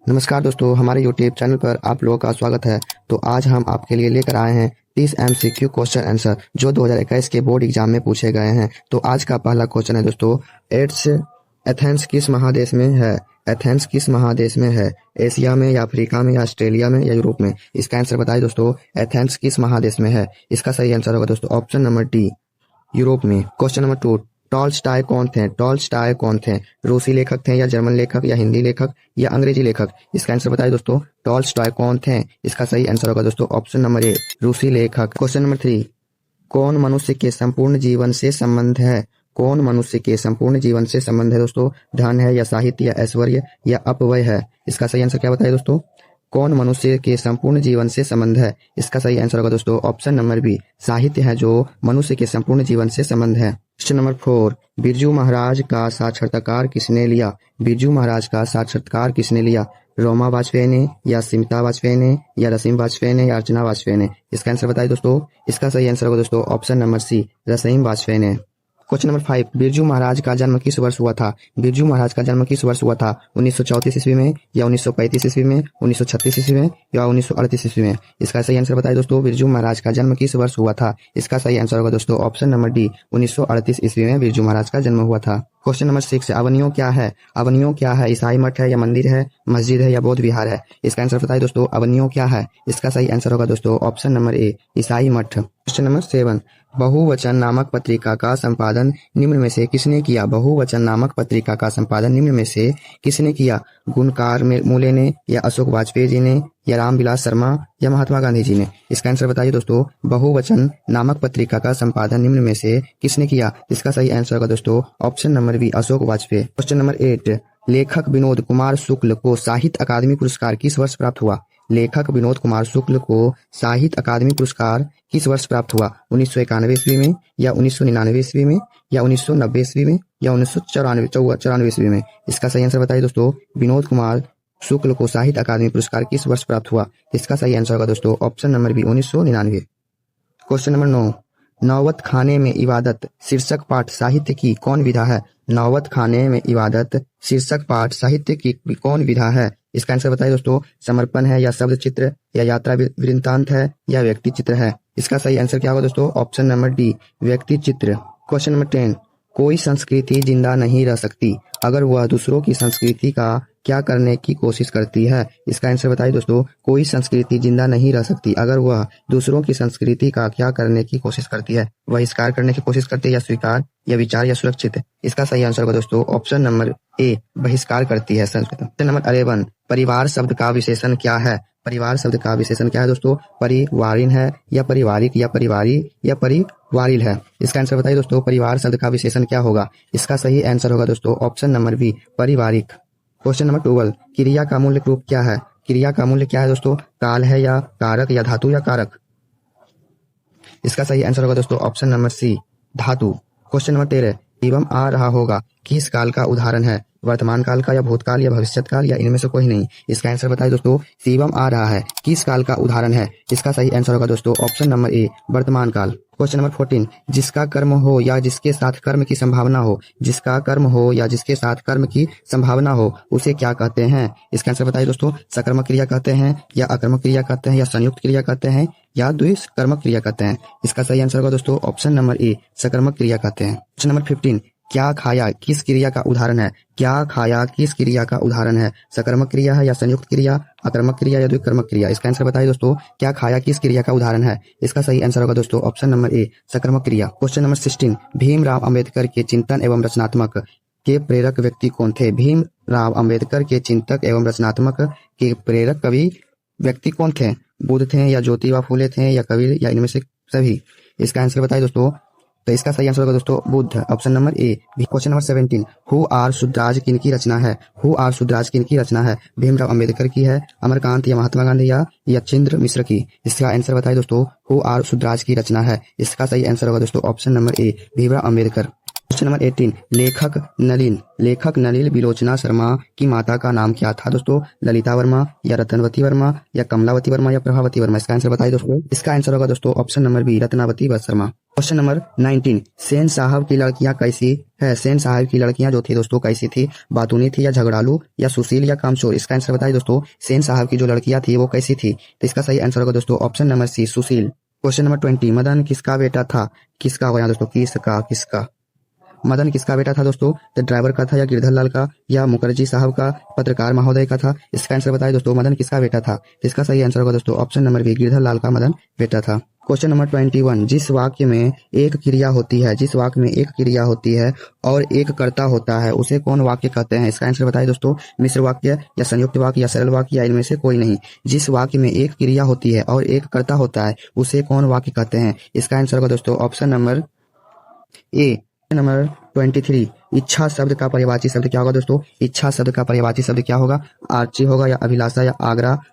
नमस्कार दोस्तों, हमारे YouTube चैनल पर आप लोगों का स्वागत है। तो आज हम आपके लिए लेकर आए हैं 30 MCQ क्वेश्चन आंसर जो 2021 के बोर्ड एग्जाम में पूछे गए हैं। तो आज का पहला क्वेश्चन है दोस्तों, एथेंस किस महादेश में है? एथेंस किस महादेश में है? एशिया में या अफ्रीका में या ऑस्ट्रेलिया में या यूरोप में? इसका आंसर बताइए दोस्तों, एथेंस किस महादेश में है? इसका सही आंसर होगा दोस्तों ऑप्शन नंबर डी, यूरोप में। क्वेश्चन नंबर 2, टॉल्स्टॉय कौन थे? टॉल्स्टॉय कौन थे? रूसी लेखक थे या जर्मन लेखक या हिंदी लेखक या अंग्रेजी लेखक? इसका आंसर बताइए दोस्तों, टॉल्स्टॉय कौन थे? इसका सही आंसर होगा दोस्तों ऑप्शन नंबर ए, रूसी लेखक। क्वेश्चन नंबर 3, कौन मनुष्य के संपूर्ण जीवन से संबंध है? कौन मनुष्य के संपूर्ण जीवन से संबंध है दोस्तों? धन है या साहित्य या ऐश्वर्य या अपव्यय है? इसका सही आंसर क्या बताइए दोस्तों, कौन मनुष्य के संपूर्ण जीवन से संबंध है? इसका सही आंसर होगा दोस्तों ऑप्शन नंबर बी, साहित्य है जो मनुष्य के संपूर्ण जीवन से संबंध है। क्वेश्चन नंबर 4, बिरजू महाराज का साक्षात्कार किसने लिया? बिरजू महाराज का साक्षात्कार किसने लिया? रोमा वाजपेयी ने या स्मिता वाजपेयी ने या रसीम वाजपेयी ने या अर्चना वाजपेयी ने? इसका आंसर बताइए दोस्तों, इसका सही आंसर होगा दोस्तों ऑप्शन नंबर सी, रसीम वाजपेयी ने। क्वेश्चन नंबर 5, बिरजू महाराज का जन्म किस वर्ष हुआ था? बिरजू महाराज का जन्म किस वर्ष हुआ था? 1934 ईस्वी में या 1935 ईस्वी में, 1936 ईस्वी में या 1938 ईस्वी में? इसका सही आंसर बताइए दोस्तों, बिरजू महाराज का जन्म किस वर्ष हुआ था? इसका सही आंसर होगा दोस्तों ऑप्शन नंबर डी, 1938 ईस्वी में बिरजू महाराज का जन्म हुआ था। क्वेश्चन नंबर 6, अवनियों क्या है? अवनियों क्या है? ईसाई मठ है या मंदिर है, मस्जिद है या बौद्ध विहार है? इसका आंसर बताइए दोस्तों, अवनियों क्या है? इसका सही आंसर होगा दोस्तों ऑप्शन नंबर ए, ईसाई मठ। क्वेश्चन नंबर 7, बहुवचन नामक पत्रिका का संपादन निम्न में से किसने किया? बहुवचन नामक पत्रिका का संपादन निम्न में से किसने किया? गुणकार मूले ने या अशोक वाजपेयी जी ने या रामविलास शर्मा या महात्मा गांधी जी ने? इसका आंसर बताइए दोस्तों, बहुवचन नामक पत्रिका का संपादन निम्न में से किसने किया? इसका सही आंसर होगा दोस्तों option number B, Ashok Vajpayee. Question number 8, लेखक विनोद कुमार शुक्ल को साहित्य अकादमी पुरस्कार किस वर्ष प्राप्त हुआ? लेखक विनोद कुमार शुक्ल को साहित्य अकादमी पुरस्कार किस वर्ष प्राप्त हुआ? 1991 ईस्वी में या 1999 ईस्वी में या 1990 ईस्वी में या 1994 ईस्वी में? इसका सही आंसर बताइए दोस्तों, विनोद कुमार शुक्ल को साहित्य अकादमी पुरस्कार किस वर्ष प्राप्त हुआ? इसका सही आंसर होगा दोस्तों option number B, 1999। Question number 9, नौबत खाने में इबादत शीर्षक पाठ साहित्य की कौन विधा है? नौबत खाने में इबादत शीर्षक पाठ साहित्य की कौन विधा है? इसका आंसर बताइए दोस्तों, समर्पण है या शब्द चित्र या यात्रा वृत्तांत है या व्यक्ति चित्र है? इसका सही आंसर क्या होगा दोस्तों ऑप्शन नंबर डी, व्यक्ति चित्र। क्वेश्चन नंबर 10, कोई संस्कृति जिंदा नहीं रह सकती अगर वह दूसरों की संस्कृति का क्या करने की कोशिश करती है? इसका आंसर बताइए दोस्तों, कोई संस्कृति जिंदा नहीं रह सकती अगर वह दूसरों की संस्कृति का क्या करने की कोशिश करती है? बहिष्कार करने की कोशिश करती है या स्वीकार या विचार या सुरक्षित? इसका सही आंसर होगा दोस्तों ऑप्शन नंबर ए, बहिष्कार करती है संस्कृति। क्वेश्चन नंबर 11, परिवार शब्द का विशेषण क्या है? परिवार शब्द का विशेषण क्या है दोस्तों? परिवारिन है या पारिवारिक या परिवारी या परिवारिल है? इसका आंसर बताइए दोस्तों, परिवार शब्द का विशेषण क्या होगा? इसका सही आंसर होगा दोस्तों ऑप्शन नंबर बी, पारिवारिक। क्वेश्चन नंबर 12, क्रिया का मूल्य रूप क्या है? क्रिया का मूल्य क्या है दोस्तों? काल है या कारक या धातु या कारक? इसका सही आंसर होगा दोस्तों ऑप्शन नंबर सी, धातु। क्वेश्चन नंबर 13, एवं आ रहा होगा किस काल का उदाहरण है? वर्तमान काल का या भूतकाल या भविष्यत काल या इनमें से कोई नहीं? इसका आंसर बताइए दोस्तों, शिवम आ रहा है किस काल का उदाहरण है? इसका सही आंसर होगा दोस्तों ऑप्शन नंबर ए, वर्तमान काल। क्वेश्चन नंबर 14, जिसका कर्म हो या जिसके साथ कर्म की संभावना हो, जिसका कर्म हो या जिसके साथ कर्म की संभावना हो उसे क्या कहते हैं? इसका आंसर बताइए दोस्तों, सकर्मक क्रिया कहते हैं या अकर्मक क्रिया कहते हैं या संयुक्त क्रिया कहते हैं या द्विकर्मक क्रिया कहते हैं? इसका सही आंसर होगा दोस्तों ऑप्शन नंबर ए, सकर्मक क्रिया कहते हैं। क्वेश्चन नंबर 15, क्या खाया किस क्रिया का उदाहरण है? क्या खाया किस क्रिया का उदाहरण है? सकर्मक क्रिया है या संयुक्त क्रिया, अकर्मक क्रिया या द्विकर्मक क्रिया? इसका आंसर बताइए दोस्तों, क्या खाया किस क्रिया का उदाहरण है? इसका सही आंसर होगा दोस्तों ऑप्शन नंबर ए, सकर्मक क्रिया। क्वेश्चन नंबर 16, भीमराव अंबेडकर के चिंतन एवं रचनात्मक के प्रेरक व्यक्ति कौन थे? भीमराव अंबेडकर के चिंतक एवं रचनात्मक के प्रेरक कवि व्यक्ति कौन थे? बुद्ध थे या ज्योतिबा फूले थे या कबीर या इनमें से सभी? इसका आंसर बताइए दोस्तों, तो इसका सही आंसर होगा दोस्तों Buddha, option number A. Question number 17, who are Shudras किनकी रचना है? हु आर शुद्राज किनकी रचना है? भीमराव अंबेडकर की है, अमरकांत या महात्मा गांधी या यशचंद्र मिश्र की? इसका आंसर बताइए दोस्तों, हु आर शुद्राज की रचना है। इसका सही आंसर होगा दोस्तों ऑप्शन नंबर ए, भीमराव अंबेडकर। क्वेश्चन नंबर 18, लेखक नलिन बिलोचना शर्मा की माता का नाम क्या था दोस्तों? ललिता वर्मा या रत्नवती वर्मा या कमलावती वर्मा या प्रभावती वर्मा? इसका आंसर बताइए दोस्तों। इसका आंसर होगा दोस्तों option number B, Ratnavati Sharma. Question number 19, Sen साहब की लड़कियां कैसी है? सेन साहब की लड़कियां जो थी दोस्तों कैसी थी? बातूनी थी या झगड़ालू या सुशील या कामचोर? इसका आंसर बताइए दोस्तों। सेन साहब की जो लड़कियां थी वो कैसी थी? तो इसका सही आंसर होगा दोस्तों ऑप्शन नंबर सी, सुशील। क्वेश्चन नंबर 20, मदन किसका बेटा था? किसका होगा यहाँ दोस्तों? किसका मदन किसका बेटा था दोस्तों? तो ड्राइवर का था या गिरधर लाल का या मुखर्जी साहब का, पत्रकार महोदय का था? इसका आंसर बताइए दोस्तों। मदन किसका बेटा था? इसका सही आंसर होगा दोस्तों ऑप्शन नंबर बी, गिरधर लाल का मदन बेटा था। क्वेश्चन नंबर 21, जिस वाक्य में एक क्रिया होती है और एक कर्ता होता है उसे कौन वाक्य कहते हैं? इसका आंसर बताइए दोस्तों। मिश्र वाक्य या संयुक्त वाक्य या सरल वाक्य या इनमें से कोई नहीं। जिस वाक्य में एक क्रिया होती है और एक कर्ता होता है उसे कौन वाक्य कहते हैं? इसका आंसर होगा दोस्तों ऑप्शन नंबर ए। नंबर 23, इच्छा शब्द का पर्यायवाची शब्द क्या होगा दोस्तों? इच्छा शब्द का पर्यायवाची शब्द क्या होगा? आर्ची होगा या अभिलाषा या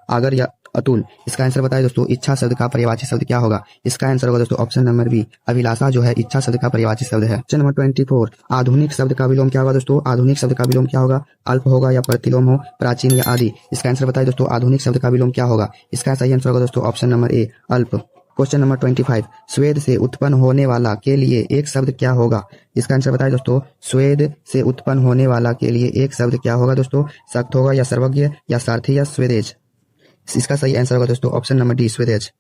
आगर या अतुल? इसका आंसर बताइए दोस्तों। इच्छा शब्द का पर्यायवाची शब्द क्या होगा? इसका आंसर होगा दोस्तों ऑप्शन नंबर बी, अभिलाषा जो है इच्छा शब्द का पर्यायवाची शब्द है। क्वेश्चन नंबर 24, आधुनिक शब्द का विलोम क्या होगा दोस्तों? आधुनिक शब्द का विलोम क्या होगा? अल्प होगा या प्रतिलोम हो, प्राचीन या आदि? इसका आंसर बताइए दोस्तों। आधुनिक शब्द का विलोम क्या होगा? इसका सही आंसर होगा दोस्तों ऑप्शन नंबर ए, अल्प। क्वेश्चन नंबर 25, स्वेद से उत्पन्न होने वाला के लिए एक शब्द क्या होगा? इसका आंसर बताइए दोस्तों। स्वेद से उत्पन्न होने वाला के लिए एक शब्द क्या होगा दोस्तों? सख्त होगा या सर्वज्ञ या सारथी या स्वेदेज? इसका सही आंसर होगा दोस्तों ऑप्शन नंबर डी, स्वेदेज।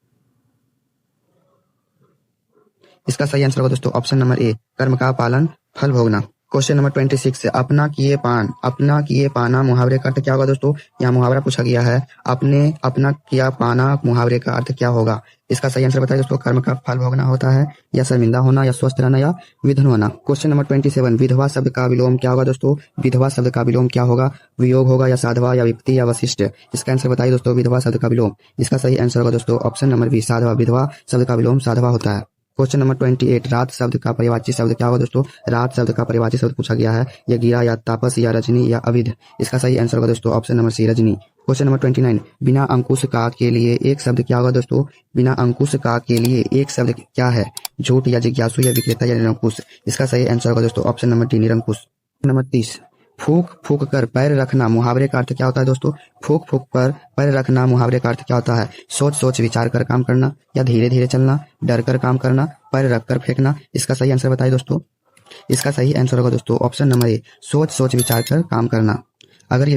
इसका सही आंसर होगा दोस्तों ऑप्शन नंबर ए, कर्म का पालन फल भोगना। क्वेश्चन नंबर 26, अपना किए पाना मुहावरे का अर्थ क्या होगा दोस्तों? यहाँ मुहावरा पूछा गया है, अपना किया पाना मुहावरे का अर्थ क्या होगा? इसका सही आंसर बताइए दोस्तों। कर्म का फल भोगना होता है या शर्मिंदा होना या स्वस्थ रहना या विधन होना? क्वेश्चन नंबर 27, विधवा शब्द का विलोम क्या होगा दोस्तों? विधवा शब्द का विलोम क्या होगा? वियोग होगा या साधवा या विपत्ति या वशिष्ठ? इसका आंसर बताइए दोस्तों। विधवा शब्द का विलोम, इसका सही आंसर होगा दोस्तों ऑप्शन नंबर बी, साधवा। विधवा शब्द का विलोम साधवा होता है। क्वेश्चन नंबर 28, रात शब्द का पर्यायवाची शब्द क्या होगा दोस्तों? रात शब्द का पर्यायवाची शब्द पूछा गया है, या गिरा या तापस या रजनी या अविध? इसका सही आंसर होगा दोस्तों option number C, Rajni. Question number 29, बिना अंकुश का के लिए एक शब्द क्या होगा दोस्तों? बिना अंकुश का के लिए एक शब्द क्या है? झूठ या जिज्ञासु या विक्रेता या निरंकुश? इसका सही आंसर होगा दोस्तों ऑप्शन नंबर डी, निरंकुश। नंबर 30, फूक कर पैर रखना मुहावरे का अर्थ क्या होता है दोस्तों? फूक कर पैर रखना मुहावरे का अर्थ क्या होता है? सोच विचार कर काम करना या धीरे धीरे चलना, डर कर काम करना, पैर रख कर फेंकना? इसका सही आंसर बताइए दोस्तों। इसका सही आंसर होगा दोस्तों ऑप्शन नंबर ए, सोच विचार कर काम करना। अगर ये